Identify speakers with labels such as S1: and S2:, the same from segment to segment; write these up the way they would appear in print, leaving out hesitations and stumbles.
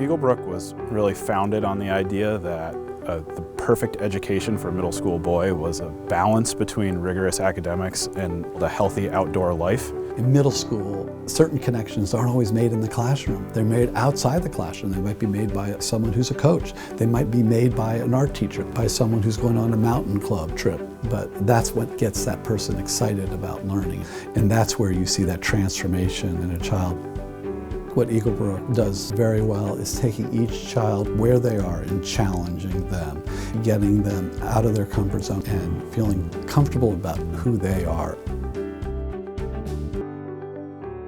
S1: Eaglebrook was really founded on the idea that the perfect education for a middle school boy was a balance between rigorous academics and the healthy outdoor life.
S2: In middle school, certain connections aren't always made in the classroom. They're made outside the classroom. They might be made by someone who's a coach. They might be made by an art teacher, by someone who's going on a mountain club trip. But that's what gets that person excited about learning. And that's where you see that transformation in a child. What Eaglebrook does very well is taking each child where they are and challenging them, getting them out of their comfort zone and feeling comfortable about who they are.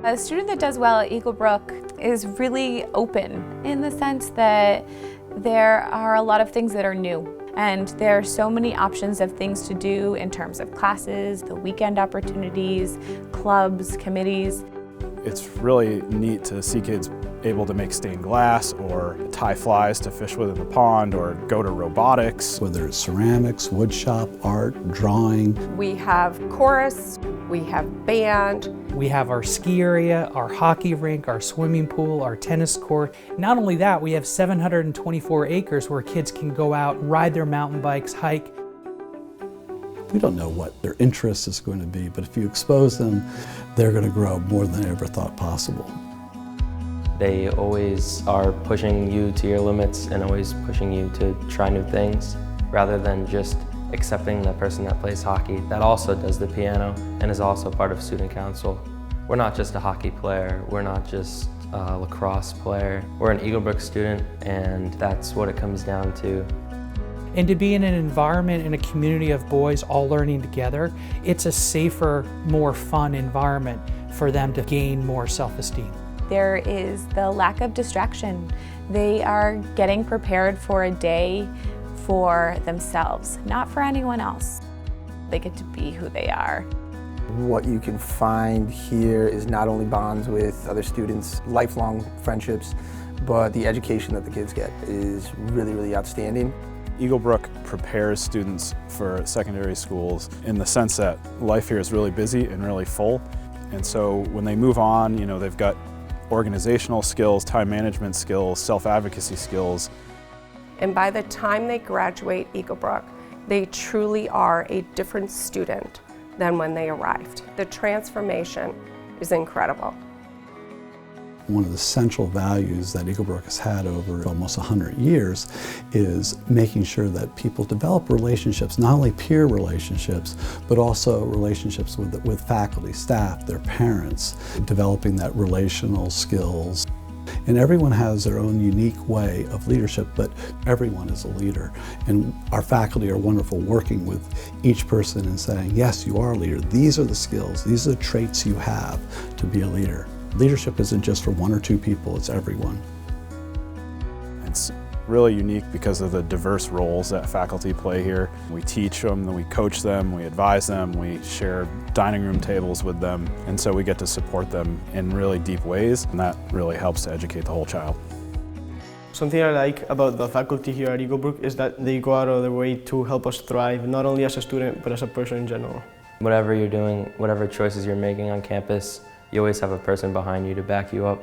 S3: A student that does well at Eaglebrook is really open in the sense that there are a lot of things that are new. And there are so many options of things to do in terms of classes, the weekend opportunities, clubs, committees.
S1: It's really neat to see kids able to make stained glass or tie flies to fish with in the pond or go to robotics.
S2: Whether it's ceramics, wood shop, art, drawing.
S4: We have chorus, we have band.
S5: We have our ski area, our hockey rink, our swimming pool, our tennis court. Not only that, we have 724 acres where kids can go out, ride their mountain bikes, hike.
S2: We don't know what their interest is going to be, but if you expose them, they're going to grow more than they ever thought possible.
S6: They always are pushing you to your limits and always pushing you to try new things, rather than just accepting the person that plays hockey that also does the piano and is also part of student council. We're not just a hockey player, we're not just a lacrosse player. We're an Eaglebrook student, and that's what it comes down to.
S5: And to be in an environment, in a community of boys all learning together, it's a safer, more fun environment for them to gain more self-esteem.
S3: There is the lack of distraction. They are getting prepared for a day for themselves, not for anyone else. They get to be who they are.
S7: What you can find here is not only bonds with other students, lifelong friendships, but the education that the kids get is really, really outstanding.
S1: Eaglebrook prepares students for secondary schools in the sense that life here is really busy and really full. And so when they move on, you know, they've got organizational skills, time management skills, self-advocacy skills.
S4: And by the time they graduate Eaglebrook, they truly are a different student than when they arrived. The transformation is incredible.
S2: One of the central values that Eaglebrook has had over almost 100 years is making sure that people develop relationships, not only peer relationships, but also relationships with faculty, staff, their parents, developing that relational skills. And everyone has their own unique way of leadership, but everyone is a leader. And our faculty are wonderful working with each person and saying, yes, you are a leader. These are the skills, these are the traits you have to be a leader. Leadership isn't just for one or two people, it's everyone.
S1: It's really unique because of the diverse roles that faculty play here. We teach them, we coach them, we advise them, we share dining room tables with them, and so we get to support them in really deep ways, and that really helps to educate the whole child.
S8: Something I like about the faculty here at Eaglebrook is that they go out of their way to help us thrive, not only as a student, but as a person in general.
S6: Whatever you're doing, whatever choices you're making on campus, you always have a person behind you to back you up.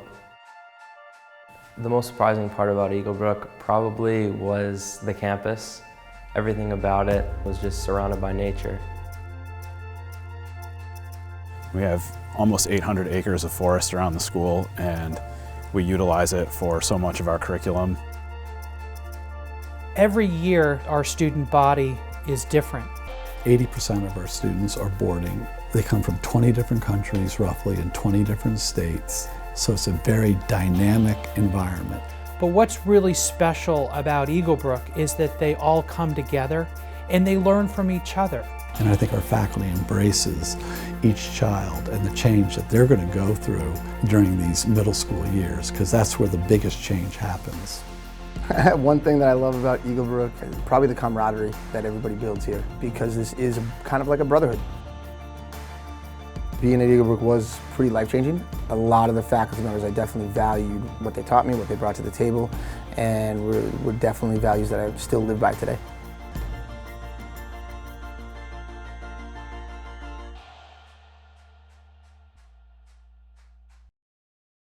S6: The most surprising part about Eaglebrook probably was the campus. Everything about it was just surrounded by nature.
S1: We have almost 800 acres of forest around the school, and we utilize it for so much of our curriculum.
S5: Every year, our student body is different.
S2: 80% of our students are boarding. They come from 20 different countries, roughly, in 20 different states. So it's a very dynamic environment.
S5: But what's really special about Eaglebrook is that they all come together and they learn from each other.
S2: And I think our faculty embraces each child and the change that they're going to go through during these middle school years, because that's where the biggest change happens.
S7: One thing that I love about Eaglebrook is probably the camaraderie that everybody builds here, because this is kind of like a brotherhood. Being at Eaglebrook was pretty life-changing. A lot of the faculty members, I definitely valued what they taught me, what they brought to the table, and were definitely values that I still live by today.